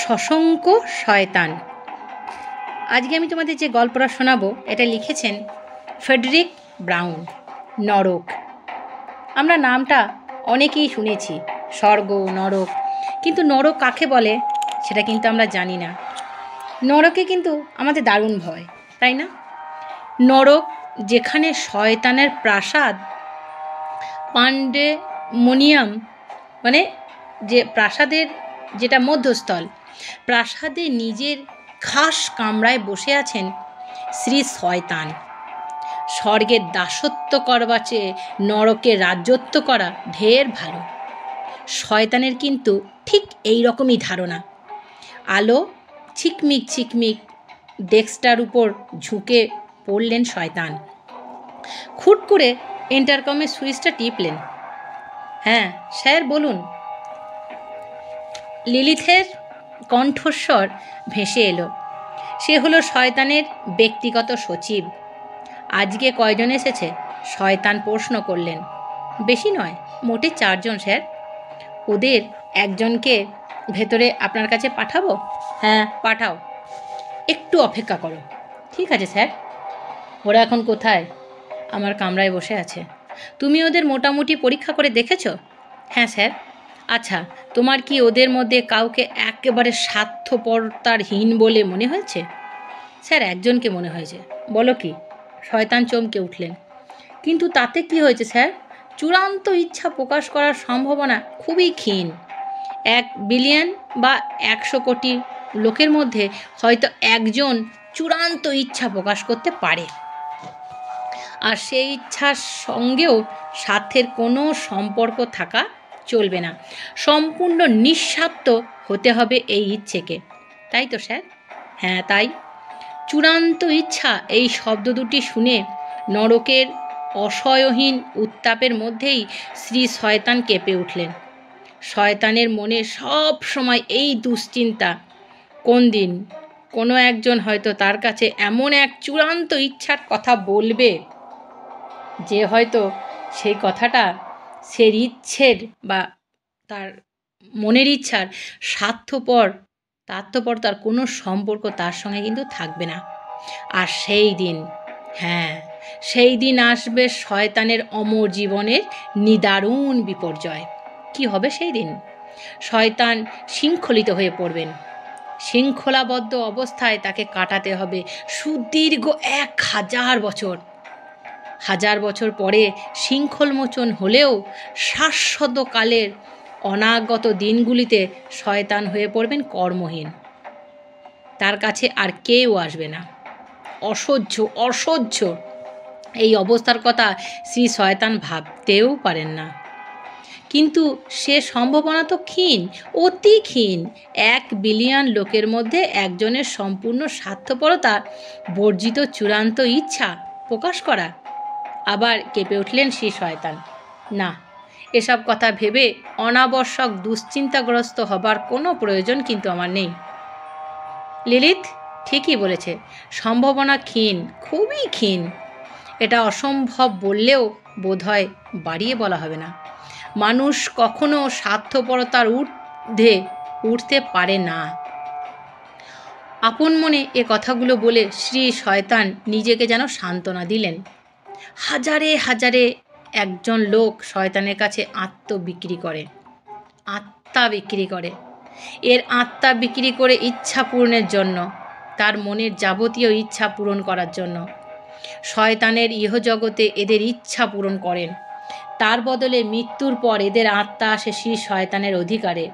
সশঙ্ক শয়তান। আজকে আমি তোমাদের যে গল্পটা শোনাবো এটা লিখেছেন ফ্রেডরিক ব্রাউন। নরক। আমরা নামটা অনেকেই শুনেছি, স্বর্গ, নরক, কিন্তু নরক কাকে বলে সেটা কিন্তু আমরা জানি না। নরকে কিন্তু আমাদের দারুণ ভয়, তাই না? নরক যেখানে শয়তানের প্রাসাদ, পান্ডেমোনিয়াম, মানে যে প্রাসাদের যেটা মধ্যস্থল, প্রাসাদে নিজের খাস কামরায় বসে আছেন শ্রী শয়তান। স্বর্গের দাসত্ব করবার চেয়ে নরকে রাজত্ব করা ঢের ভালো। শয়তানের কিন্তু ঠিক এই রকমই ধারণা। আলো ছিকমিক ছিকমিক ডেস্কটার উপর ঝুঁকে পড়লেন শয়তান। খুট করে ইন্টারকমের সুইচটা টিপলেন। হ্যাঁ স্যার, বলুন। লিলিথের কণ্ঠস্বর ভেসে এলো। সে হলো শয়তানের ব্যক্তিগত সচিব। আজকে কয়জন এসেছে? শয়তান প্রশ্ন করলেন। বেশি নয়, মোটে 4 জন স্যার। ওদের একজনকে ভেতরে আপনার কাছে পাঠাবো? হ্যাঁ পাঠাও। একটু অপেক্ষা করো। ঠিক আছে স্যার। ওরা এখন কোথায়? আমার কামরায় বসে আছে। তুমি ওদের মোটামুটি পরীক্ষা করে দেখেছো? হ্যাঁ স্যার। আচ্ছা, তোমার কি ওদের মধ্যে কাউকে একেবারে স্বার্থপরতারহীন বলে মনে হয়েছে? স্যার, একজনকে মনে হয়েছে। বলো কি? শয়তান চমকে উঠলেন। কিন্তু তাতে কি হয়েছে স্যার? চূড়ান্ত ইচ্ছা প্রকাশ করার সম্ভাবনা খুবই ক্ষীণ। 1 বিলিয়ন বা 100 কোটি লোকের মধ্যে হয়তো একজন চূড়ান্ত ইচ্ছা প্রকাশ করতে পারে, আর সেই ইচ্ছার সঙ্গেও স্বার্থের কোনো সম্পর্ক থাকা চলবে না। সম্পূর্ণ নিঃস্বার্থ হতে হবে এই ইচ্ছেকে, তাই তো স্যার? হ্যাঁ তাই। চূড়ান্ত ইচ্ছা এই শব্দ দুটি শুনে নরকের অসহ্যহীন উত্তাপের মধ্যেই শ্রী শয়তান কেঁপে উঠলেন। শয়তানের মনে সব সময় এই দুশ্চিন্তা, কোন দিন কোনো একজন হয়তো তার কাছে এমন এক চূড়ান্ত ইচ্ছার কথা বলবে যে হয়তো সেই কথাটা সে ইচ্ছের বা তার মনের ইচ্ছার স্বার্থপর তার কোনো সম্পর্ক তার সঙ্গে কিন্তু থাকবে না। আর সেই দিন, হ্যাঁ সেই দিন আসবে শয়তানের অমর জীবনের নিদারুণ বিপর্যয়। কি হবে সেই দিন? শয়তান শৃঙ্খলিত হয়ে পড়বেন। শৃঙ্খলাবদ্ধ অবস্থায় তাকে কাটাতে হবে সুদীর্ঘ 1000 বছর। 1000 বছর পরে শৃঙ্খলমোচন হলেও শাশ্বতকালের অনাগত দিনগুলিতে শয়তান হয়ে পড়বেন কর্মহীন। তার কাছে আর কেউ আসবে না। অসহ্য এই অবস্থার কথা শ্রী শয়তান ভাবতেও পারেন না। কিন্তু সে সম্ভাবনা তো ক্ষীণ, অতি ক্ষীণ। 1 বিলিয়ন লোকের মধ্যে একজনের সম্পূর্ণ স্বার্থপরতা বর্জিত চূড়ান্ত ইচ্ছা প্রকাশ করা। আবার কেঁপে উঠলেন শ্রী শয়তান। না, এসব কথা ভেবে অনাবশ্যক দুশ্চিন্তাগ্রস্ত হবার কোনো প্রয়োজন কিন্তু আমার নেই। লিলিথ ঠিকই বলেছে, সম্ভাবনা ক্ষীণ, খুবই ক্ষীণ। এটা অসম্ভব বললেও বোধহয় বাড়িয়ে বলা হবে না। মানুষ কখনো স্বার্থপরতার ঊর্ধ্বে উঠতে পারে না। আপন মনে এ কথাগুলো বলে শ্রী শয়তান নিজেকে যেন সান্ত্বনা দিলেন। হাজারে হাজারে একজন লোক শয়তানের কাছে আত্মা বিক্রি করে। এর আত্মা বিক্রি করে ইচ্ছা পূরণের জন্য, তার মনের যাবতীয় ইচ্ছা পূরণ করার জন্য। শয়তানের ইহজগতে এদের ইচ্ছা পূরণ করেন। তার বদলে মৃত্যুর পর এদের আত্মা আসে শ্রী শয়তানের অধিকারে।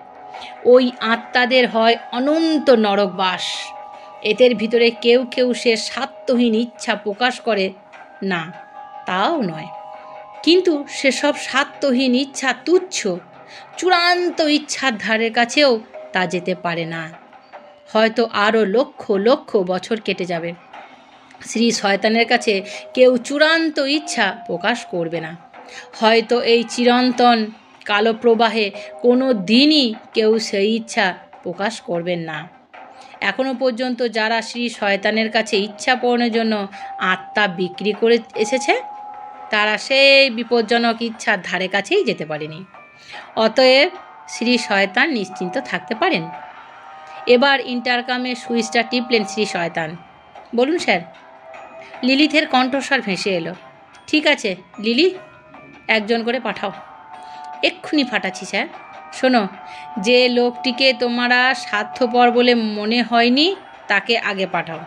ওই আত্মাদের হয় অনন্ত নরকবাস। এদের ভিতরে কেউ কেউ সে স্বার্থহীন ইচ্ছা প্রকাশ করে না, তাও নয়, কিন্তু সেসব স্বার্থহীন ইচ্ছা তুচ্ছ। চূড়ান্ত ইচ্ছার ধারের কাছেও তা যেতে পারে না। হয়তো আরও লক্ষ লক্ষ বছর কেটে যাবে। শ্রী শয়তানের কাছে কেউ চূড়ান্ত ইচ্ছা প্রকাশ করবে না। হয়তো এই চিরন্তন কালো প্রবাহে কোনো দিনই কেউ সেই ইচ্ছা প্রকাশ করবেন না। এখনো পর্যন্ত যারা শ্রী শয়তানের কাছে ইচ্ছা পূরণের জন্য আত্মা বিক্রি করে এসেছে, তারা সেই বিপজ্জনক ইচ্ছার ধারে কাছেই যেতে পারেনি। অতএব শ্রী শয়তান নিশ্চিন্ত থাকতে পারেন। এবার ইন্টারকামে সুইচটা টিপলেন শ্রী শয়তান। বলুন স্যার। লিলিথের কণ্ঠস্বর ভেসে এলো। ঠিক আছে লিলি, একজন করে পাঠাও। এক্ষুনি পাঠাচ্ছি স্যার। শোনো, যে লোকটিকে তোমরা স্বার্থপর বলে মনে হয়নি তাকে আগে পাঠাও।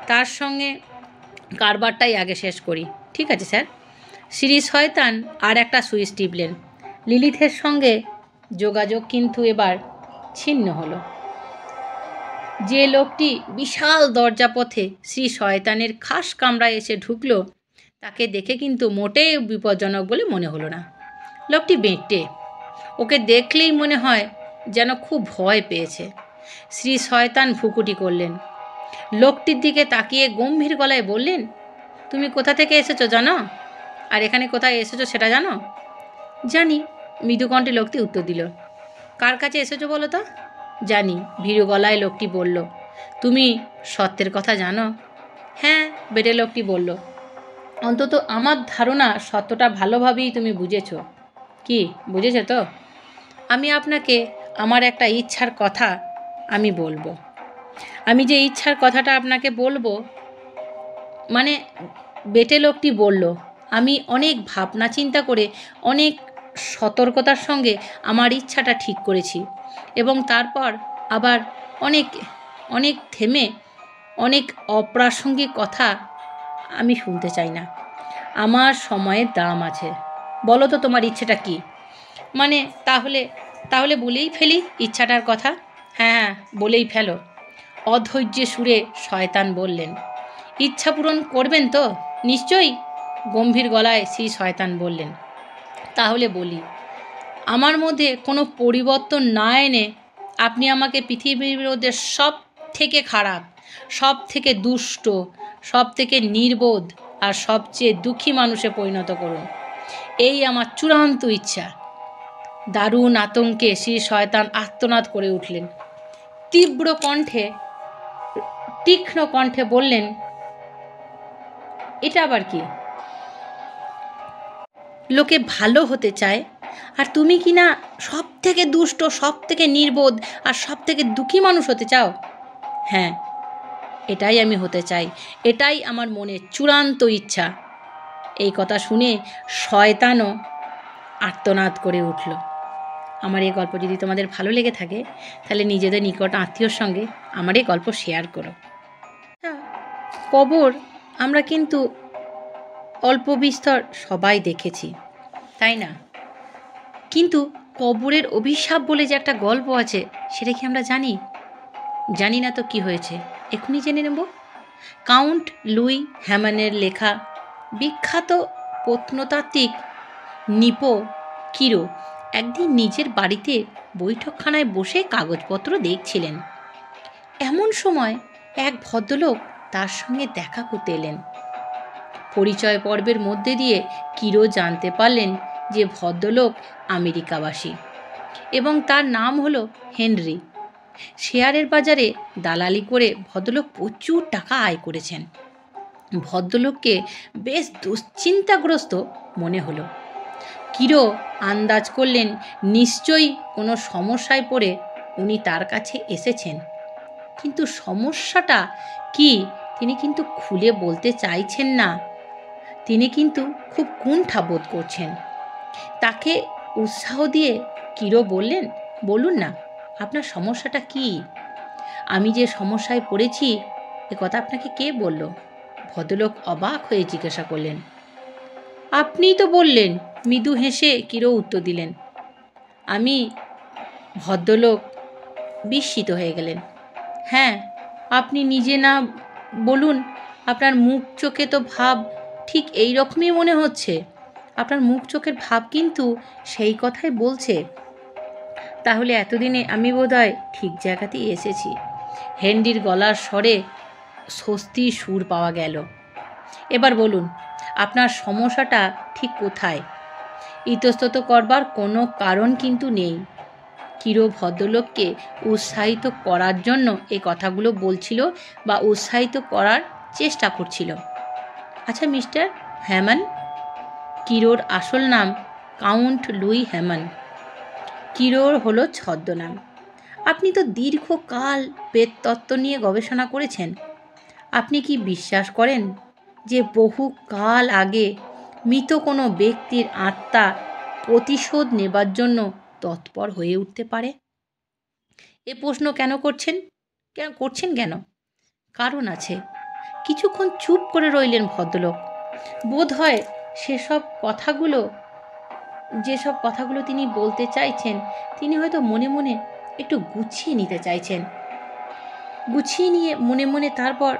তার সঙ্গে কারবারটাই আগে শেষ করি। ঠিক আছে স্যার। শ্রী শয়তান আর একটা সুইচ টিপলেন। লিলিথের সঙ্গে যোগাযোগ কিন্তু এবার ছিন্ন হলো। যে লোকটি বিশাল দরজাপথে শ্রী শয়তানের খাস কামরায় এসে ঢুকলো তাকে দেখে কিন্তু মোটেই বিপজ্জনক বলে মনে হলো না। লোকটি বেঁটে, ওকে দেখলেই মনে হয় যেন খুব ভয় পেয়েছে। শ্রী শয়তান ভ্রুকুটি করলেন। লোকটির দিকে তাকিয়ে গম্ভীর গলায় বললেন, তুমি কোথা থেকে এসেছো জানো? আর এখানে কোথায় এসেছো সেটা জানো? জানি, মৃদুকণ্ঠে লোকটি উত্তর দিল। কার কাছে এসেছো বলো তো? জানি, ভীরু গলায় লোকটি বলল। তুমি সত্যের কথা জানো? হ্যাঁ, বেটে লোকটি বলল। অন্তত আমার ধারণা সত্যটা ভালোভাবেই তুমি বুঝেছো। কি বুঝেছো তো? আমি আপনাকে আমার একটা ইচ্ছার কথা আমি বলবো। আমি যে ইচ্ছার কথাটা আপনাকে বলবো, মানে বেটে লোকটি বলল, আমি অনেক ভাবনা চিন্তা করে অনেক সতর্কতার সঙ্গে আমার ইচ্ছাটা ঠিক করেছি এবং তারপর আবার অনেক অনেক থেমে অনেক অপ্রাসঙ্গিক কথা আমি শুনতে চাই না। আমার সময়ের দাম আছে। বলো তো তোমার ইচ্ছেটা কি? মানে তাহলে বলেই ফেলি ইচ্ছাটার কথা। হ্যাঁ, বলেই ফেলো, অধৈর্যে সুরে শয়তান বললেন। ইচ্ছা পূরণ করবেন তো? নিশ্চয়ই, গম্ভীর গলায় শ্রী শয়তান বললেন। তাহলে বলি, আমার মধ্যে কোনো পরিবর্তন না এনে আপনি আমাকে পৃথিবীর মধ্যে সব থেকে খারাপ, সব থেকে দুষ্ট, সব থেকে নির্বোধ আর সবচেয়ে দুঃখী মানুষে পরিণত করুন। এই আমার চূড়ান্ত ইচ্ছা। দারুণ আতঙ্কে শ্রী শয়তান আর্তনাদ করে উঠলেন। তীক্ষ্ণ কণ্ঠে বললেন, এটা আবার কি? লোকে ভালো হতে চায় আর তুমি কি না সব থেকে দুষ্ট, সব থেকে নির্বোধ আর সব থেকে দুঃখী মানুষ হতে চাও? হ্যাঁ, এটাই আমি হতে চাই। এটাই আমার মনের চূড়ান্ত ইচ্ছা। এই কথা শুনে শয়তানও আর্তনাদ করে উঠল। আমার এই গল্প যদি তোমাদের ভালো লেগে থাকে তাহলে নিজেদের নিকট আত্মীয়র সঙ্গে আমার এই গল্প শেয়ার করো। কবর আমরা কিন্তু অল্প বিস্তর সবাই দেখেছি, তাই না? কিন্তু কবরের অভিশাপ বলে যে একটা গল্প আছে সেটা কি আমরা জানি? জানি না তো কি হয়েছে, এখনই জেনে নেব। কাউন্ট লুই হ্যামানের লেখা বিখ্যাত প্রত্নতাত্ত্বিক নিপো কিরো একদিন নিজের বাড়িতে বৈঠকখানায় বসে কাগজপত্র দেখছিলেন। এমন সময় এক ভদ্রলোক তার সঙ্গে দেখা করতে এলেন। পরিচয় পর্বের মধ্যে দিয়ে কিরো জানতে পারলেন যে ভদ্রলোক আমেরিকাবাসী এবং তার নাম হলো হেনরি। শেয়ারের বাজারে দালালি করে ভদ্রলোক প্রচুর টাকা আয় করেছেন। ভদ্রলোককে বেশ দুশ্চিন্তাগ্রস্ত মনে হলো। কিরো আন্দাজ করলেন নিশ্চয়ই কোনো সমস্যায় পড়ে উনি তার কাছে এসেছেন, কিন্তু সমস্যাটা কি তিনি কিন্তু খুলে বলতে চাইছেন না। তিনি কিন্তু খুব কুণ্ঠা বোধ করছেন। তাকে উৎসাহ দিয়ে কিরো বললেন, বলুন না আপনার সমস্যাটা কি? আমি যে সমস্যায় পড়েছি এ কথা আপনাকে কে বলল? ভদ্রলোক অবাক হয়ে জিজ্ঞাসা করলেন। আপনিই তো বললেন, মৃদু হেসে কিরো উত্তর দিলেন। আমি ভদ্রলোক বিস্মিত হয়ে গেলেন। হ্যাঁ, আপনি নিজে না বলুন, আপনার মুখ চোখে তো ভাব ঠিক এই রকমই মনে হচ্ছে। আপনার মুখ চোখের ভাব কিন্তু সেই কথাই বলছে। তাহলে এতদিনে আমি বোধহয় ঠিক জায়গাতেই এসেছি। হেনরির গলার স্বরে স্বস্তির সুর পাওয়া গেল। এবার বলুন আপনার সমস্যাটা ঠিক কোথায়? ইতস্তত করবার কোনো কারণ কিন্তু নেই। কিরো ভদ্রলোককে উৎসাহিত করার জন্য এই কথাগুলো বলছিল বা উৎসাহিত করার চেষ্টা করছিল। আচ্ছা মিস্টার হ্যামান, কিরোর আসল নাম কাউন্ট লুই হ্যামান। কিরোর হলো ছদ্মনাম। আপনি তো দীর্ঘকাল বেদতত্ত্ব নিয়ে গবেষণা করেছেন। আপনি কি বিশ্বাস করেন যে বহু কাল আগে মৃত কোনো ব্যক্তির আত্মা প্রতিশোধ নেবার জন্য তৎপর হয়ে উঠতে পারে? এ প্রশ্ন কেন করছেন কেন? কারণ আছে। কিছুক্ষণ চুপ করে রইলেন ভদ্রলোক। বোধ হয় যেসব কথাগুলো তিনি বলতে চাইছেন, তিনি হয়তো মনে মনে একটু গুছিয়ে নিতে চাইছেন। গুছিয়ে নিয়ে মনে মনে তারপর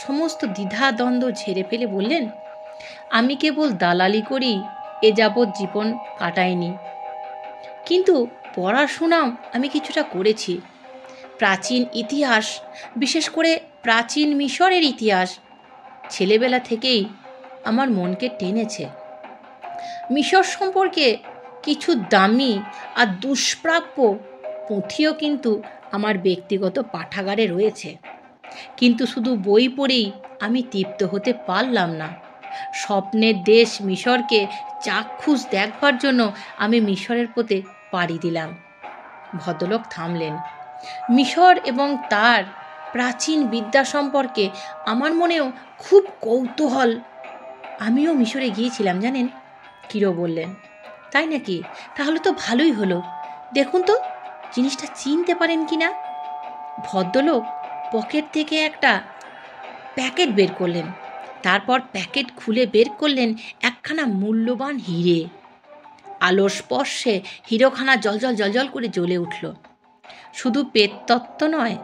সমস্ত দ্বিধাদ্বন্দ্ব ঝেড়ে ফেলে বললেন, আমি কেবল দালালি করেই এ যাবৎ জীবন কাটাইনি, কিন্তু পড়াশোনাও আমি কিছুটা করেছি। প্রাচীন ইতিহাস, বিশেষ করে প্রাচীন মিশরের ইতিহাস ছেলেবেলা থেকেই আমার মনকে টেনেছে। মিশর সম্পর্কে কিছু দামি আর দুষ্প্রাপ্য পুঁথিও কিন্তু আমার ব্যক্তিগত পাঠাগারে রয়েছে, কিন্তু শুধু বই পড়েই আমি তৃপ্ত হতে পারলাম না। স্বপ্নের দেশ মিশরকে চাক্ষুষ দেখবার জন্য আমি মিশরের পথে পাড়ি দিলাম। ভদ্রলোক থামলেন। মিশর এবং তার প্রাচীন বিদ্যা সম্পর্কে আমার মনেও খুব কৌতূহল। আমিও মিশরে গিয়েছিলাম জানেন, কিরো বললেন। তাই নাকি? তাহলে তো ভালোই হলো। দেখুন তো জিনিসটা চিনতে পারেন কি না। ভদ্রলোক পকেট থেকে একটা প্যাকেট বের করলেন। তারপর প্যাকেট খুলে বের করলেন একখানা মূল্যবান হিরে। আলোর স্পর্শে হিরোখানা জলজল করে জ্বলে উঠল। শুধু পেততত্ত্ব নয়,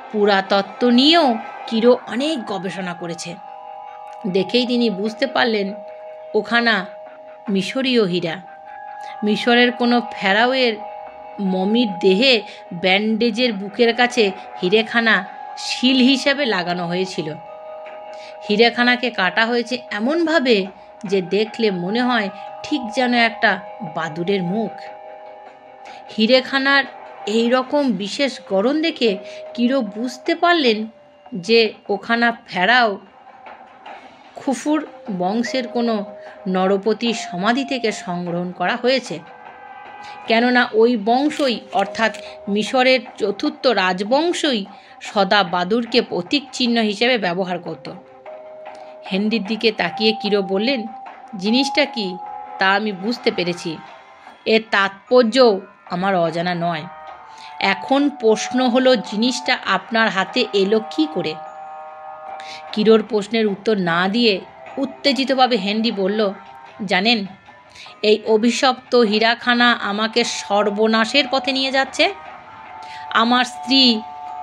পুরাতত্ত্ব নিয়েও কিরো অনেক গবেষণা করেছে। দেখেই তিনি বুঝতে পারলেন ওখানা মিশরীয় হীরা। মিশরের কোনো ফেরাওয়ের মমির দেহে ব্যান্ডেজের বুকের কাছে হিরেখানা শিল হিসাবে লাগানো হয়েছিল। হিরেখানাকে কাটা হয়েছে এমনভাবে যে দেখলে মনে হয় ঠিক যেন একটা বাদুড়ের মুখ। হিরেখানার এই রকম বিশেষ গড়ন দেখে কিরো বুঝতে পারলেন যে ওখানা ফেরাও খুফুর বংশের কোনো নরপতির সমাধি থেকে সংগ্রহণ করা হয়েছে। কেননা ওই বংশই, অর্থাৎ মিশরের চতুর্থ রাজবংশই সদা বাদুড়কে প্রতীক চিহ্ন হিসেবে ব্যবহার করত। হেনরির দিকে তাকিয়ে কিরো বললেন, জিনিসটা কি তা আমি বুঝতে পেরেছি। এর তাৎপর্যও আমার অজানা নয়। এখন প্রশ্ন হলো, জিনিসটা আপনার হাতে এলো কি করে? কিরোর প্রশ্নের উত্তর না দিয়ে উত্তেজিতভাবে হেনরি বলল, জানেন, এই অভিশপ্ত হীরাখানা আমাকে সর্বনাশের পথে নিয়ে যাচ্ছে। আমার স্ত্রী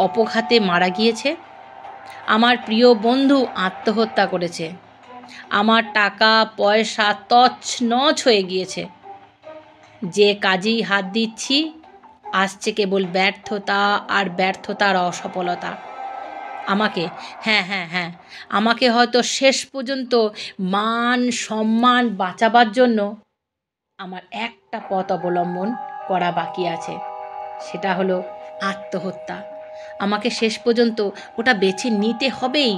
অপঘাতে মারা গিয়েছে, আমার প্রিয় বন্ধু আত্মহত্যা করেছে, আমার টাকা পয়সা তছনছ হয়ে গিয়েছে। যে কাজেই হাত দিচ্ছি আসছে কেবল ব্যর্থতা আর ব্যর্থতার অসফলতা। আমাকে হয়তো শেষ পর্যন্ত মান সম্মান বাঁচাবার জন্য আমার একটা পথ অবলম্বন করা বাকি আছে, সেটা হলো আত্মহত্যা। আমাকে শেষ পর্যন্ত ওটা বেছে নিতে হবেই।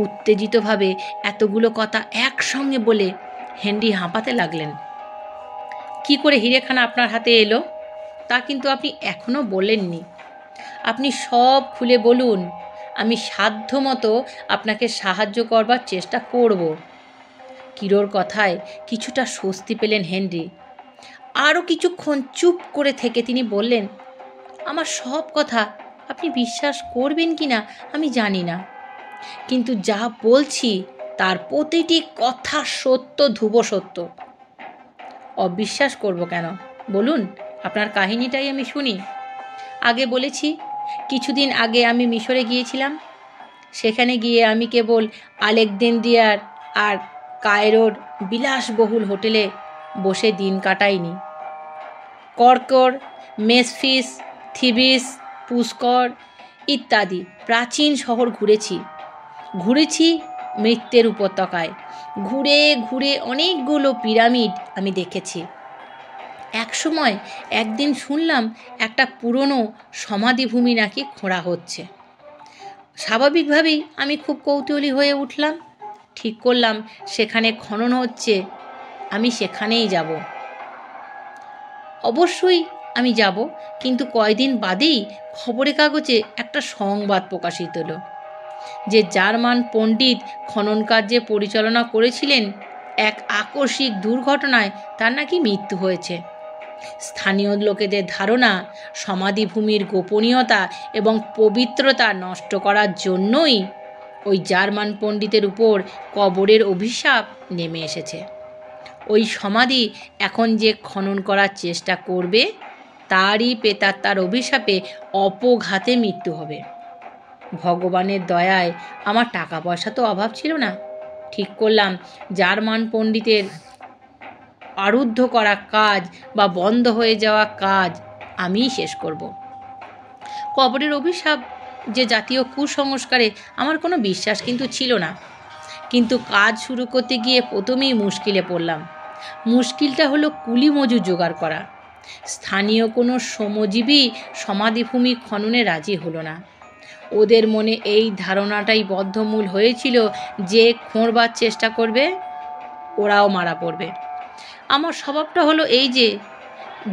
উত্তেজিতভাবে এতগুলো কথা একসঙ্গে বলে হেনরি হাঁপাতে লাগলেন। কি করে হিরেখানা আপনার হাতে এলো তা কিন্তু আপনি এখনও বলেননি। আপনি সব খুলে বলুন, আমি সাধ্যমতো আপনাকে সাহায্য করবার চেষ্টা করব। কিরোর কথায় কিছুটা স্বস্তি পেলেন হেনরি। আরও কিছুক্ষণ চুপ করে থেকে তিনি বললেন, আমার সব কথা আপনি বিশ্বাস করবেন কি না আমি জানি না, কিন্তু যা বলছি তার প্রতিটি কথা সত্য, ধ্রুব সত্য। অবিশ্বাস করব কেন বলুন? আপনার কাহিনীটাই আমি শুনি। আগে বলেছি, কিছুদিন আগে আমি মিশরে গিয়েছিলাম। সেখানে গিয়ে আমি কেবল আলেকজান্দ্রিয়ার আর কায়রোর বিলাসবহুল হোটেলে বসে দিন কাটাইনি। কর্কর, মেসফিস, থিবিস, পুষ্কর ইত্যাদি প্রাচীন শহর ঘুরেছি মৃত্যের উপত্যকায়। ঘুরে ঘুরে অনেকগুলো পিরামিড আমি দেখেছি। একদিন শুনলাম একটা পুরনো সমাধিভূমি নাকি খোঁড়া হচ্ছে। স্বাভাবিকভাবেই আমি খুব কৌতূহলী হয়ে উঠলাম। ঠিক করলাম সেখানে খনন হচ্ছে, আমি সেখানেই যাব। অবশ্যই আমি যাব, কিন্তু কয়দিন বাদেই খবরের কাগজে একটা সংবাদ প্রকাশিত হলো যে জার্মান পণ্ডিত খনন কার্যে পরিচালনা করেছিলেন, এক আকস্মিক দুর্ঘটনায় তার নাকি মৃত্যু হয়েছে। স্থানীয় লোকেদের ধারণা সমাধিভূমির গোপনীয়তা এবং পবিত্রতা নষ্ট করার জন্যই ওই জার্মান পণ্ডিতের উপর কবরের অভিশাপ নেমে এসেছে। ওই সমাধি এখন যে খনন করার চেষ্টা করবে তারই প্রেতাত্মার অভিশাপে অপঘাতে মৃত্যু হবে। ভগবানের দয়ায় আমার টাকা পয়সা তো অভাব ছিল না। ঠিক করলাম জার্মান পণ্ডিতের আরুদ্ধ করা কাজ বা বন্ধ হয়ে যাওয়া কাজ আমিই শেষ করব। কবরের অভিশাপ যে জাতীয় কুসংস্কারে আমার কোনো বিশ্বাস কিন্তু ছিল না, কিন্তু কাজ শুরু করতে গিয়ে প্রথমেই মুশকিলে পড়লাম। মুশকিলটা হলো কুলি মজুর জোগাড় করা। স্থানীয় কোনো শ্রমজীবী সমাধিভূমি খননে রাজি হলো না। ওদের মনে এই ধারণাটাই বদ্ধমূল হয়েছিল যে খোঁড়বার চেষ্টা করবে ওরাও মারা পড়বে। আমার স্বভাবটা হলো এই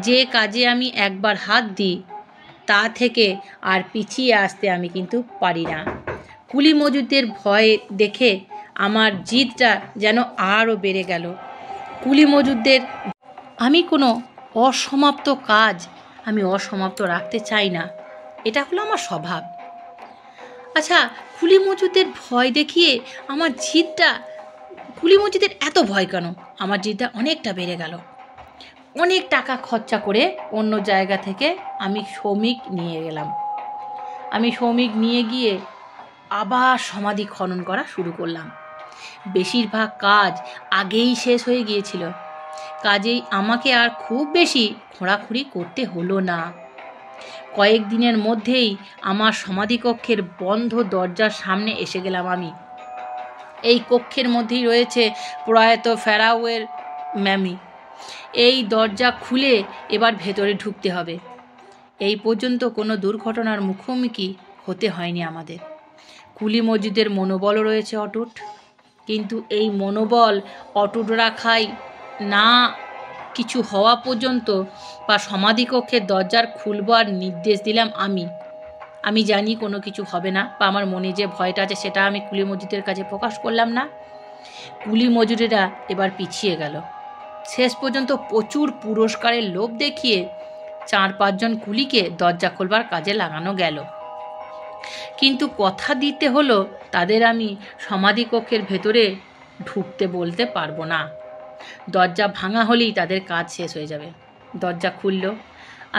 যে কাজে আমি একবার হাত দিই তা থেকে আর পিছিয়ে আসতে আমি কিন্তু পারি না। কুলি মজুরদের ভয় দেখে আমার জিদটা যেন আরও বেড়ে গেল। কুলি মজুরদের আমি কোনো অসমাপ্ত কাজ আমি অসমাপ্ত রাখতে চাই না, এটা হলো আমার স্বভাব। আচ্ছা, কুলি মজুরদের ভয় দেখিয়ে আমার জিদটা, কুলি মজুরদের এত ভয় কেন? আমার জিদটা অনেকটা বেড়ে গেল। অনেক টাকা খরচা করে অন্য জায়গা থেকে আমি শ্রমিক নিয়ে গেলাম। আমি শ্রমিক নিয়ে গিয়ে আবার সমাধি খনন করা শুরু করলাম। বেশিরভাগ কাজ আগেই শেষ হয়ে গিয়েছিল, কাজেই আমাকে আর খুব বেশি খোঁড়াখুঁড়ি করতে হলো না। কয়েকদিনের মধ্যেই আমার সমাধিকক্ষের বন্ধ দরজার সামনে এসে গেলাম আমি। এই কক্ষের মধ্যেই রয়েছে প্রয়াত ফেরাওয়ের ম্যামি। এই দরজা খুলে এবার ভেতরে ঢুকতে হবে। এই পর্যন্ত কোনো দুর্ঘটনার মুখোমুখি হতে হয়নি আমাদের। কুলি মজুদের মনোবলও রয়েছে অটুট, কিন্তু এই মনোবল অটুট রাখাই না কিছু হওয়া পর্যন্ত বা সমাধিকক্ষের দরজার খুলবার নির্দেশ দিলাম আমি জানি কোনো কিছু হবে না, বা আমার মনে যে ভয়টা আছে সেটা আমি কুলি মজুদের কাছে প্রকাশ করলাম না। কুলি মজুরেরা এবার পিছিয়ে গেল। শেষ পর্যন্ত প্রচুর পুরস্কারের লোভ দেখিয়ে 4-5 জন কুলিকে দরজা খোলবার কাজে লাগানো গেল। কিন্তু কথা দিতে হলো তাদের আমি সমাধিকক্ষের ভেতরে ঢুকতে বলতে পারবো না। দরজা ভাঙা হলেই তাদের কাজ শেষ হয়ে যাবে। দরজা খুলল,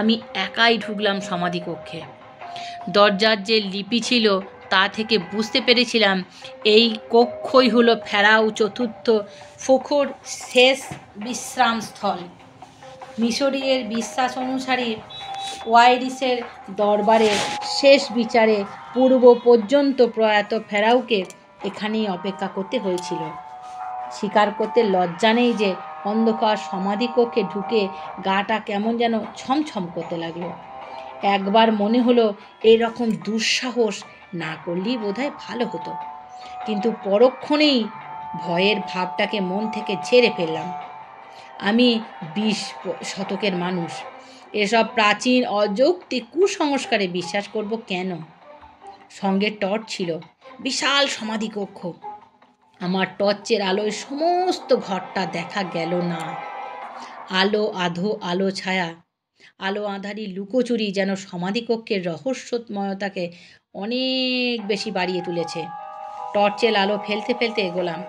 আমি একাই ঢুকলাম সমাধিকক্ষে। দরজার যে লিপি ছিল তা থেকে বুঝতে পেরেছিলাম এই কক্ষই হলো ফেরাও চতুর্থ ফখর শেষ বিশ্রামস্থল। মিশরীয়ের বিশ্বাস অনুসারে ওয়াইরিসের দরবারে শেষ বিচারে পূর্ব পর্যন্ত প্রয়াত ফেরাওকে এখানেই অপেক্ষা করতে হয়েছিল। স্বীকার করতে লজ্জা নেই যে অন্ধকার সমাধিকক্ষে ঢুকে গাটা কেমন যেন ছমছম করতে লাগলো। একবার মনে হলো এরকম দুঃসাহস না করলেই বোধহয় ভালো হতো, কিন্তু পরক্ষণেই ভয়ের ভাবটাকে মন থেকে ঝেড়ে ফেললাম। আমি 20 শতকের মানুষ, এসব প্রাচীন অযৌক্তিক কুসংস্কারে বিশ্বাস করব কেন? সঙ্গে টর্চ ছিল, বিশাল সমাধিকক্ষ। আমার টর্চের আলোয় সমস্ত ঘরটা দেখা গেল না। আলো আধো, আলো ছায়া, আলো আঁধারি লুকোচুরি যেন সমাধিকক্ষের রহস্যময়তাকে অনেক বেশি বাড়িয়ে তুলেছে। টর্চের আলো ফেলতে ফেলতে এগোলাম।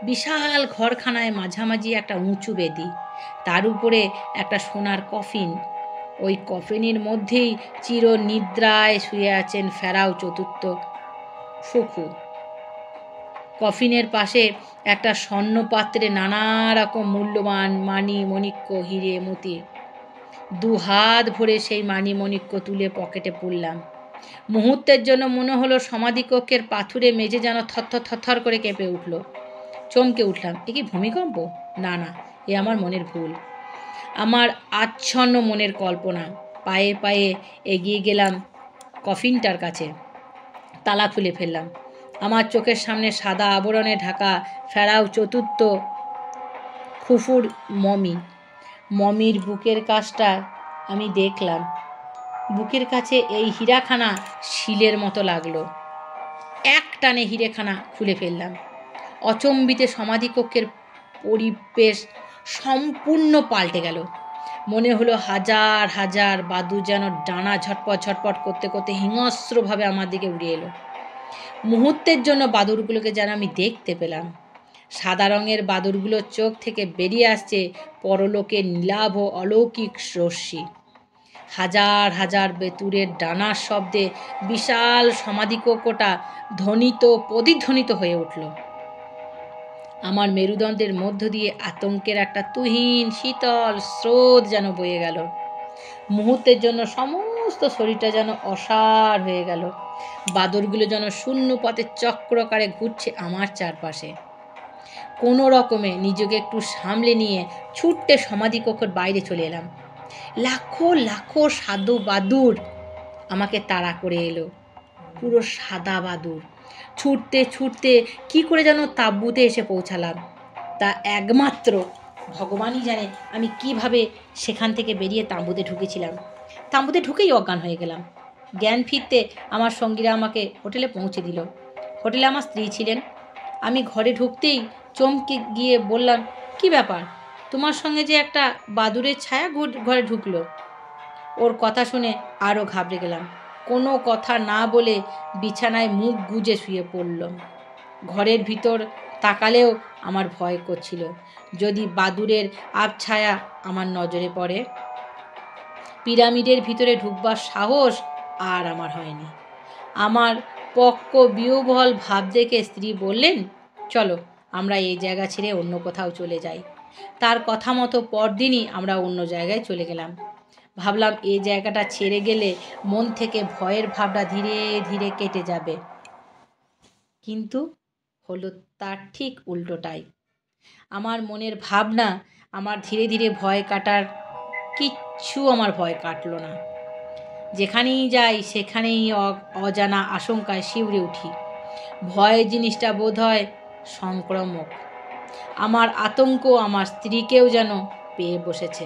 বিশাল ঘরখানায় মাঝামাঝি একটা উঁচু বেদি, তার উপরে একটা সোনার কফিন। ওই কফিনের মধ্যেই চিরনিদ্রায় শুয়ে আছেন ফেরাও চতুর্থ ফখু। কফিনের পাশে একটা স্বর্ণপাত্রে নানা রকম মূল্যবান মানি মণিক্য, হিরে মতি। 2 হাত ভরে সেই মানি মণিক্য তুলে পকেটে পুরলাম। মুহূর্তের জন্য মনে হলো সমাধিকক্ষের পাথুরে মেঝে যেন থরথর থরথর করে কেঁপে উঠল। চমকে উঠলাম, এ কি ভূমিকম্প? না, এ আমার মনের ভুল, আমার আচ্ছন্ন মনের কল্পনা। পায়ে পায়ে এগিয়ে গেলাম কফিনটার কাছে, তালা খুলে ফেললাম। আমার চোখের সামনে সাদা আবরণে ঢাকা ফেরাও চতুর্থ খুফুর মমির বুকের কাছটা আমি দেখলাম বুকের কাছে এই হীরাখানা শিলের মতো লাগলো। এক টানে হীরেখানা খুলে ফেললাম। অচম্বিতে সমাধিকক্ষের পরিবেশ সম্পূর্ণ পাল্টে গেল। মনে হলো হাজার হাজার বাদুড় যেন ডানা ঝটপট ঝটপট করতে করতে হিংস্রভাবে আমার দিকে উড়ে এলো। মুহূর্তের জন্য বাদুড়গুলোকে যেন আমি দেখতে পেলাম। সাদা রঙের বাদুড়গুলোর চোখ থেকে বেরিয়ে আসছে পরলোকের নীলাভ ও অলৌকিক রশ্মি। হাজার হাজার বেতুরের ডানার শব্দে বিশাল সমাধিকক্ষটা ধ্বনিত প্রতিধ্বনিত হয়ে উঠল। আমার মেরুদণ্ডের মধ্য দিয়ে আতঙ্কের একটা তুহিন শীতল স্রোত যেন বয়ে গেল। মুহূর্তের জন্য সমস্ত শরীরটা যেন অসাড় হয়ে গেল। বাদুড়গুলো যেন শূন্য পথে চক্রকারে ঘুরছে আমার চারপাশে। কোনো রকমে নিজেকে একটু সামলে নিয়ে ছুটতে সমাধিকক্ষের বাইরে চলে এলাম। লাখো লাখো সাধু বাদুড় আমাকে তাড়া করে এলো, পুরো সাদা বাদুড়। ছুটতে ছুটতে কি করে যেন তাঁবুতে এসে পৌঁছালাম তা একমাত্র ভগবানই জানে। আমি কিভাবে সেখান থেকে বেরিয়ে তাঁবুতে ঢুকেছিলাম। তাঁবুতে ঢুকেই অজ্ঞান হয়ে গেলাম। জ্ঞান ফিরতে আমার সঙ্গীরা আমাকে হোটেলে পৌঁছে দিল। হোটেলে আমার স্ত্রী ছিলেন। আমি ঘরে ঢুকতেই চমকে গিয়ে বললাম, কি ব্যাপার, তোমার সঙ্গে যে একটা বাদুড়ের ছায়া ঘরে ঢুকলো। ওর কথা শুনে আরও ঘাবড়ে গেলাম। কোনো কথা না বলে বিছানায় মুখ গুজে শুয়ে পড়লাম। ঘরের ভিতর তাকালেও আমার ভয় করছিল, যদি বাদুড়ের আবছায়া আমার নজরে পড়ে। পিরামিডের ভিতরে ঢুকবার সাহস আর আমার হয়নি। আমার পক্ক বিহ্বল ভাব দেখে স্ত্রী বললেন, চলো আমরা এই জায়গা ছেড়ে অন্য কোথাও চলে যাই। তার কথা মতো পরদিনই আমরা অন্য জায়গায় চলে গেলাম। ভাবলাম এই জায়গাটা ছেড়ে গেলে মন থেকে ভয়ের ভাবটা ধীরে ধীরে কেটে যাবে। কিন্তু হলো তার ঠিক উল্টোটাই। আমার মনের ভাবনা আমার ধীরে ধীরে ভয় কাটার কিচ্ছু আমার ভয় কাটলো না। যেখানেই যাই সেখানেই অজানা আশঙ্কায় শিউরে উঠি। ভয় জিনিসটা বোধ হয় সংক্রামক। আমার আতঙ্ক আমার স্ত্রীকেও যেন পেয়ে বসেছে।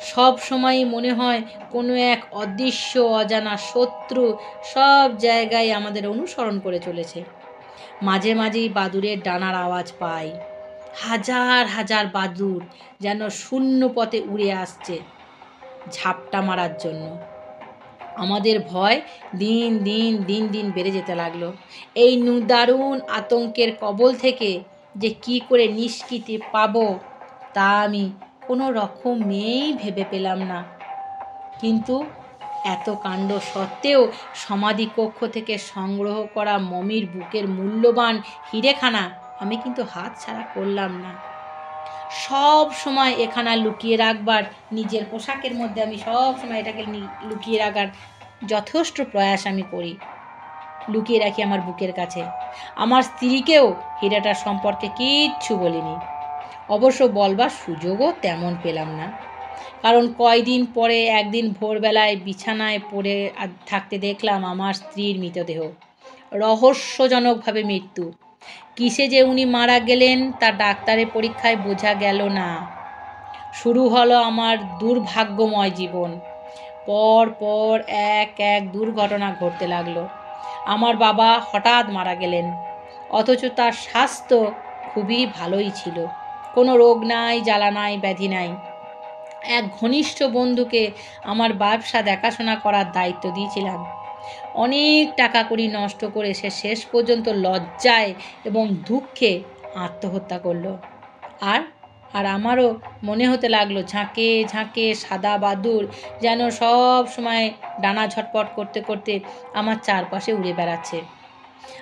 সব সময় মনে হয় কোনো এক অদৃশ্য অজানা শত্রু সব জায়গায় আমাদের অনুসরণ করে চলেছে। মাঝে মাঝেই বাদুড়ের ডানার আওয়াজ পাই। হাজার হাজার বাদুড় যেন শূন্য পথে উড়ে আসছে ঝাপটা মারার জন্য। আমাদের ভয় দিন দিন দিন দিন বেড়ে যেতে লাগলো। এই দারুণ আতঙ্কের কবল থেকে যে কি করে নিষ্কৃতি পাবো তা আমি কোনো রকমেই ভেবে পেলাম না। কিন্তু এত কাণ্ড সত্ত্বেও সমাধিকক্ষ থেকে সংগ্রহ করা মমির বুকের মূল্যবান হীরেখানা আমি কিন্তু হাতছাড়া করলাম না। সব সময় এখানা লুকিয়ে রাখবার, নিজের পোশাকের মধ্যে আমি সব সময় এটাকে লুকিয়ে রাখার যথেষ্ট প্রয়াস আমি করি। লুকিয়ে রাখি আমার বুকের কাছে। আমার স্ত্রীকেও হীরাটার সম্পর্কে কিচ্ছু বলিনি। অবশ্য বলবার সুযোগও তেমন পেলাম না। কারণ কয়দিন পরে একদিন ভোরবেলায় বিছানায় পড়ে থাকতে দেখলাম আমার স্ত্রীর মৃতদেহ। রহস্যজনকভাবে মৃত্যু। কিসে যে উনি মারা গেলেন তা ডাক্তারের পরীক্ষায় বোঝা গেল না। শুরু হলো আমার দুর্ভাগ্যময় জীবন। পর পর এক এক দুর্ঘটনা ঘটতে লাগলো। আমার বাবা হঠাৎ মারা গেলেন, অথচ তার স্বাস্থ্য খুবই ভালোই ছিল। কোনো রোগ নাই, জ্বালা নাই, ব্যাধি নাই। এক ঘনিষ্ঠ বন্ধুকে আমার ব্যবসা দেখাশোনা করার দায়িত্ব দিয়েছিলাম। অনেক টাকা কড়ি নষ্ট করে সে শেষ পর্যন্ত লজ্জায় এবং দুঃখে আত্মহত্যা করলো। আর আমারও মনে হতে লাগলো ঝাঁকে ঝাঁকে সাদা বাদুড় যেন সব সময় ডানা ঝটপট করতে করতে আমার চারপাশে উড়ে বেড়াচ্ছে।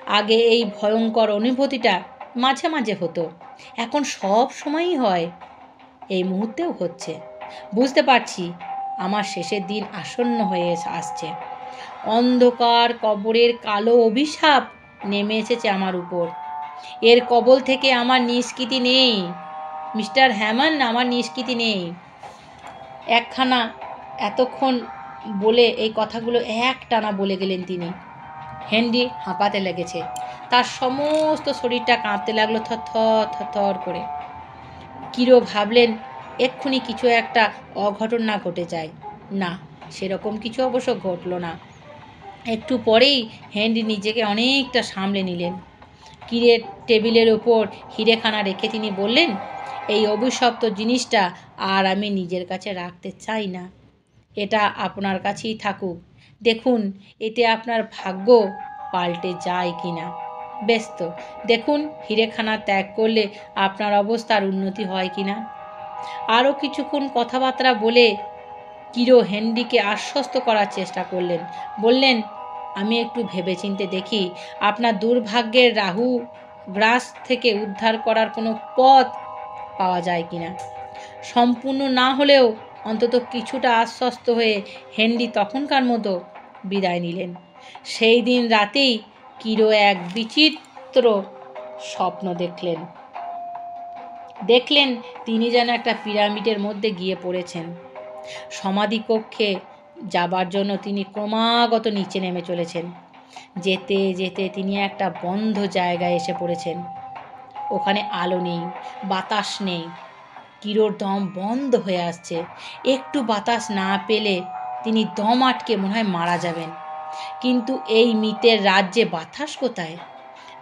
আগে এই ভয়ঙ্কর অনুভূতিটা মাঝে মাঝে হতো, এখন সব সময়ই হয়। এই মুহূর্তেও হচ্ছে। বুঝতে পারছি আমার শেষের দিন আসন্ন হয়ে আসছে। অন্ধকার কবরের কালো অভিশাপ নেমে এসেছে আমার উপর। এর কবল থেকে আমার নিষ্কৃতি নেই মিস্টার হ্যামন, আমার নিষ্কৃতি নেই। একখানা এতক্ষণ বলে এই কথাগুলো একটানা বলে গেলেন তিনি। হেনরি হাঁপাতে লেগেছে। তার সমস্ত শরীরটা কাঁপতে লাগলো থরথর থরথর করে। কিরো ভাবলেন এক্ষুনি কিছু একটা অঘটন না ঘটে যায়। না, সেরকম কিছু অবশ্য ঘটল না। একটু পরেই হেনরি নিজেকে অনেকটা সামলে নিলেন। কিরের টেবিলের ওপর হিরেখানা রেখে তিনি বললেন, এই অভিশপ্ত জিনিসটা আর আমি নিজের কাছে রাখতে চাই না। এটা আপনার কাছেই থাকুক। দেখুন এতে আপনার ভাগ্য পাল্টে যায় কি না। বেশ তো, দেখুন হিরেখানা ত্যাগ করলে আপনার অবস্থার উন্নতি হয় কি না। আরও কিছুক্ষণ কথাবার্তা বলে কিরো হেনরিকে আশ্বস্ত করার চেষ্টা করলেন। বললেন, আমি একটু ভেবেচিন্তে দেখি আপনার দুর্ভাগ্যের রাহু গ্রাস থেকে উদ্ধার করার কোনো পথ পাওয়া যায় কিনা। সম্পূর্ণ না হলেও অন্তত কিছুটা আশ্বস্ত হয়ে হেনরি তখনকার মতো বিদায় নিলেন। সেই দিন রাতেই কিরো এক বিচিত্র স্বপ্ন দেখলেন তিনি যেন একটা পিরামিডের মধ্যে গিয়ে পড়েছেন। সমাধিকক্ষে যাবার জন্য তিনি ক্রমাগত নিচে নেমে চলেছেন। যেতে যেতে তিনি একটা বন্ধ জায়গায় এসে পড়েছেন। ওখানে আলো নেই, বাতাস নেই। কিরোর দম বন্ধ হয়ে আসছে। একটু বাতাস না পেলে তিনি দম আটকে মনে হয় মারা যাবেন। কিন্তু এই মৃতের রাজ্যে বাতাস কোথায়?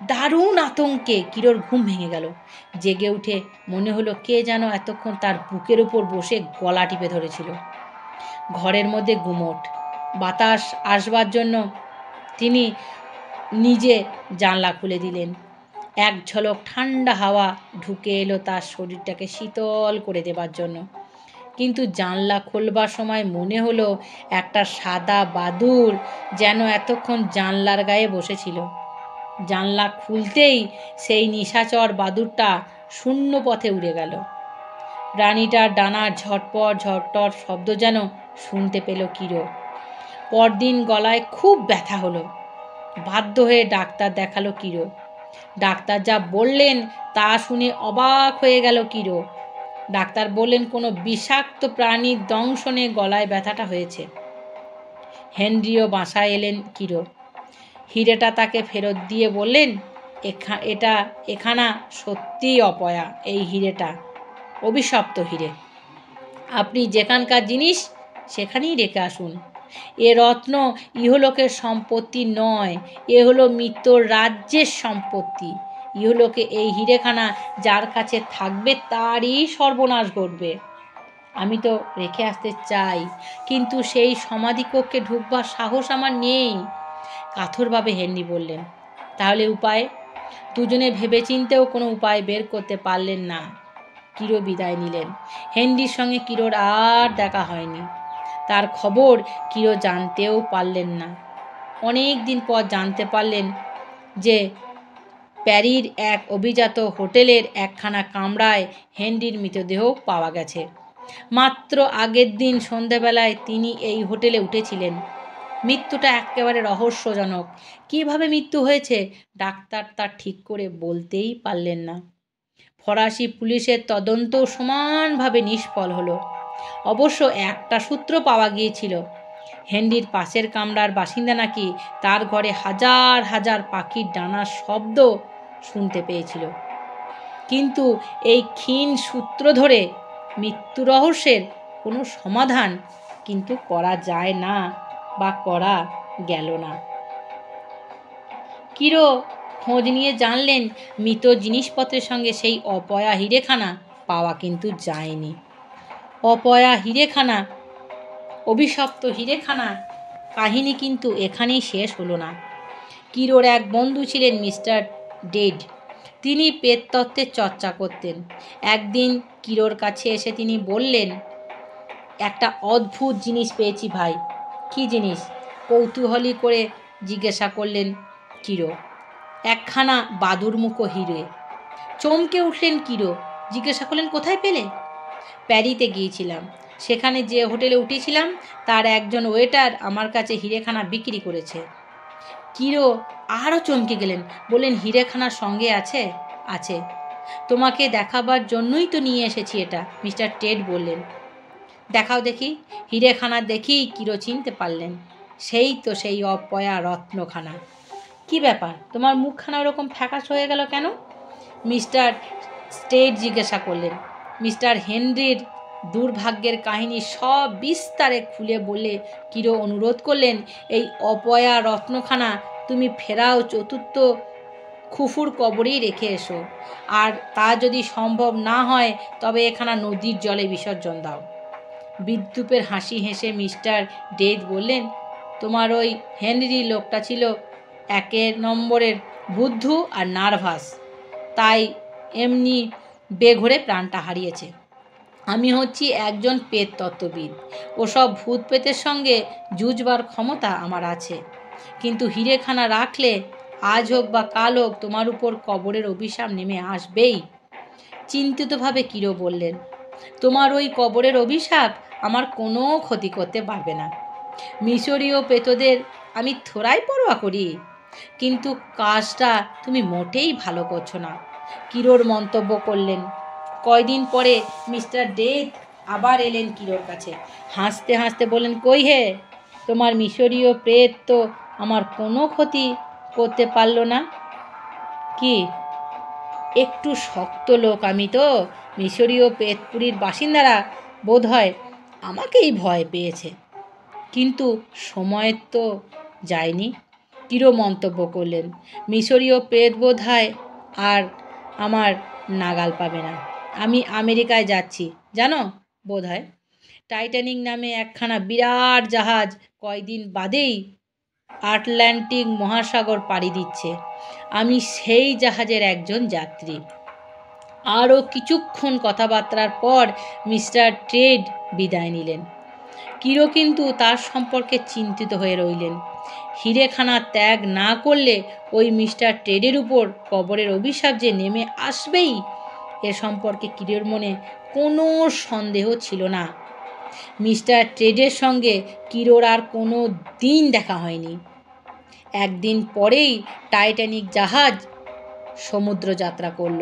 দারুণ আতঙ্কে কিরোর ঘুম ভেঙে গেল। জেগে উঠে মনে হলো কে যেন এতক্ষণ তার বুকের উপর বসে গলা টিপে ধরেছিল। ঘরের মধ্যে গুমোট। বাতাস আসবার জন্য তিনি নিজে জানলা খুলে দিলেন। এক ঝলক ঠান্ডা হাওয়া ঢুকে এলো তার শরীরটাকে শীতল করে দেবার জন্য। কিন্তু জানলা খোলবার সময় মনে হলো একটা সাদা বাদুড় যেন এতক্ষণ জানলার গায়ে বসেছিল। জানলা খুলতেই সেই নিশাচর বাদুড়টা শূন্য পথে উড়ে গেল। প্রাণীটার ডানার ঝটপট ঝটপট শব্দ যেন শুনতে পেল কিরো। পরদিন গলায় খুব ব্যথা হলো। বাধ্য হয়ে ডাক্তার দেখালো কিরো। ডাক্তার যা বললেন তা শুনে অবাক হয়ে গেল কিরো। ডাক্তার বললেন কোনো বিষাক্ত প্রাণীর দংশনে গলায় ব্যথাটা হয়েছে। হেনরিও বাসায় এলেন কিরো। হিরেটা তাকে ফেরত দিয়ে বললেন, এখানা সত্যিই অপয়া। এই হিরেটা অভিশপ্ত হিরে। আপনি যেখানকার জিনিস সেখানেই রেখে আসুন। এ রত্ন ইহলোকের সম্পত্তি নয়, এ হলো মৃত্যুর রাজ্যের সম্পত্তি। ইহলোকে এই হিরেখানা যার কাছে থাকবে তারই সর্বনাশ ঘটবে। আমি তো রেখে আসতে চাই, কিন্তু সেই সমাধিকক্ষে ঢুকবার সাহস আমার নেই। কাতরভাবে হেনরি বললেন, তাহলে উপায়? দুজনে ভেবেচিন্তেও কোনো উপায় বের করতে পারলেন না। কিরো বিদায় নিলেন। হেনরির সঙ্গে কিরোর আর দেখা হয়নি। তার খবর কিরো জানতেও পারলেন না। অনেক দিন পর জানতে পারলেন যে প্যারির এক অভিজাত হোটেলের একখানা কামরায় হেনরির মৃতদেহ পাওয়া গেছে। মাত্র আগের দিন সন্ধেবেলায় তিনি এই হোটেলে উঠেছিলেন। মৃত্যুটা একেবারে রহস্যজনক। কিভাবে মৃত্যু হয়েছে ডাক্তার তা ঠিক করে বলতেই পারলেন না। ফরাসি পুলিশের তদন্ত সমানভাবে নিষ্ফল হলো। অবশ্য একটা সূত্র পাওয়া গিয়েছিল, হেনরির পাশের কামরার বাসিন্দা নাকি তার ঘরে হাজার হাজার পাখির ডানার শব্দ শুনতে পেয়েছিল। কিন্তু এই ক্ষীণ সূত্র ধরে মৃত্যু রহস্যের কোনো সমাধান কিন্তু করা যায় না বা করা গেল না। কিরো খোঁজ নিয়ে জানলেন মৃত জিনিসপত্রের সঙ্গে সেই অপয়া হিরেখানা পাওয়া কিন্তু যায়নি। অপয়া হিরেখানা, অভিশপ্ত হিরেখানা কাহিনী কিন্তু এখানেই শেষ হলো না। কিরোর এক বন্ধু ছিলেন মিস্টার ডেড। তিনি প্রেততত্ত্বের চর্চা করতেন। একদিন কিরোর কাছে এসে তিনি বললেন, একটা অদ্ভুত জিনিস পেয়েছি ভাই। কী জিনিস? কৌতূহলী করে জিজ্ঞাসা করলেন কিরো। একখানা বাদুড়মুখো হিরে। চমকে উঠলেন কিরো। জিজ্ঞাসা করলেন, কোথায় পেলে? প্যারিতে গিয়েছিলাম। সেখানে যে হোটেলে উঠেছিলাম তার একজন ওয়েটার আমার কাছে হিরেখানা বিক্রি করেছে। কিরো আরও চমকে গেলেন। বললেন, হিরেখানার সঙ্গে আছে? আছে। তোমাকে দেখাবার জন্যই তো নিয়ে এসেছি এটা, মিস্টার টেড বললেন। দেখাও দেখি। হিরেখানা দেখেই কিরো চিনতে পারলেন, সেই তো সেই অপয়া রত্নখানা। কি ব্যাপার, তোমার মুখখানা ওরকম ফ্যাকাশ হয়ে গেল কেন? মিস্টার স্টেড জিজ্ঞাসা করলেন। মিস্টার হেনরির দুর্ভাগ্যের কাহিনী সব বিস্তারে খুলে বলে কিরো অনুরোধ করলেন, এই অপয়া রত্নখানা তুমি ফেরাও চতুর্থ খুফুর কবরেই রেখে এসো, আর তা যদি সম্ভব না হয় তবে এখানা নদীর জলে বিসর্জন দাও। বিদ্রুপের হাসি হেসে মিস্টার ডেথ বললেন, তোমার ওই হেনরি লোকটা ছিল 1 নম্বরের বুদ্ধু আর নার্ভাস, তাই এমনি বেঘরে প্রাণটা হারিয়েছে। আমি হচ্ছি একজন পেততত্ত্ববিদ, ওসব ভূত পেতের সঙ্গে যুঝবার ক্ষমতা আমার আছে, কিন্তু হিরেখানা রাখলে আজ হোক বা কাল হোক তোমার উপর কবরের অভিশাপ নেমে আসবেই। চিন্তিতভাবে কিরো বললেন, তোমার ওই কবরের অভিশাপ আমার কোনো ক্ষতি করতে পারবে না। মিশরীয় পেতদের আমি থোড়াই পরোয়া করি, কিন্তু কাজটা তুমি মোটেই ভালো করছো না, কিরোর মন্তব্য করলেন। কয়দিন পরে মিস্টার ডেথ আবার এলেন কিরোর কাছে, হাসতে হাসতে বললেন, কই হে, তোমার মিশরীয় প্রেত তো আমার কোনো ক্ষতি করতে পারলো না। কি, একটু শক্ত লোক আমি তো, মিশরীয় প্রেতপুরীর বাসিন্দারা বোধ হয় আমাকেই ভয় পেয়েছে, কিন্তু সময় তো যায়নি। কিরো মন্তব্য করলেন, মিশরীয় প্রেত বোধ হয় আর আমার নাগাল পাবে না। আমি আমেরিকায় যাচ্ছি জানো, বোধ হয় টাইটানিক নামে একখানা বিরাট জাহাজ কয়দিন বাদেই আটলান্টিক মহাসাগর পাড়ি দিচ্ছে। আমি সেই জাহাজের একজন যাত্রী। আরও কিছুক্ষণ কথাবার্তার পর মিস্টার ট্রেড বিদায় নিলেন। কিরো কিন্তু তার সম্পর্কে চিন্তিত হয়ে রইলেন। হিরেখানা ত্যাগ না করলে ওই মিস্টার ট্রেডের উপর কবরের অভিশাপ যে নেমে আসবেই, এ সম্পর্কে কিরোর মনে কোনো সন্দেহ ছিল না। মিস্টার ট্রেডের সঙ্গে কিরোর আর কোনো দিন দেখা হয়নি। একদিন পরেই টাইটানিক জাহাজ সমুদ্র যাত্রা করল।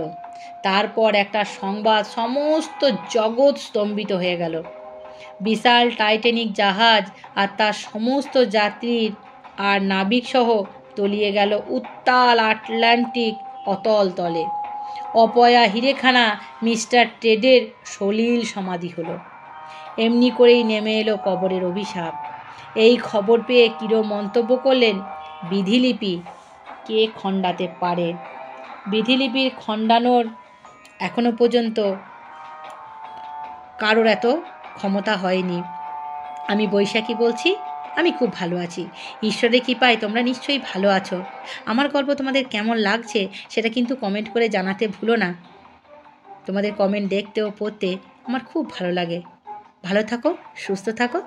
তারপর একটা সংবাদ সমস্ত জগৎ স্তম্ভিত হয়ে গেল। বিশাল টাইটানিক জাহাজ আর তার সমস্ত যাত্রীর আর নাবিকসহ তলিয়ে গেল উত্তাল আটলান্টিক অতল তলে। অপয়া হিরেখানা মিস্টার ট্রেডের সলিল সমাধি হলো। এমনি করেই নেমে এলো কবরের অভিশাপ। এই খবর পেয়ে কিরো মন্তব্য করলেন, বিধিলিপি কে খণ্ডাতে পারে? বিধিলিপির খণ্ডানোর এখনো পর্যন্ত কারোর এত ক্ষমতা হয়নি। আমি বৈশাখী বলছি, আমি খুব ভালো আছি, ঈশ্বরের কৃপায় তোমরা নিশ্চয়ই ভালো আছো। আমার গল্প তোমাদের কেমন লাগছে সেটা কিন্তু কমেন্ট করে জানাতে ভুলো না। তোমাদের কমেন্ট দেখতে ও পড়তে আমার খুব ভালো লাগে। ভালো থাকো, সুস্থ থাকো।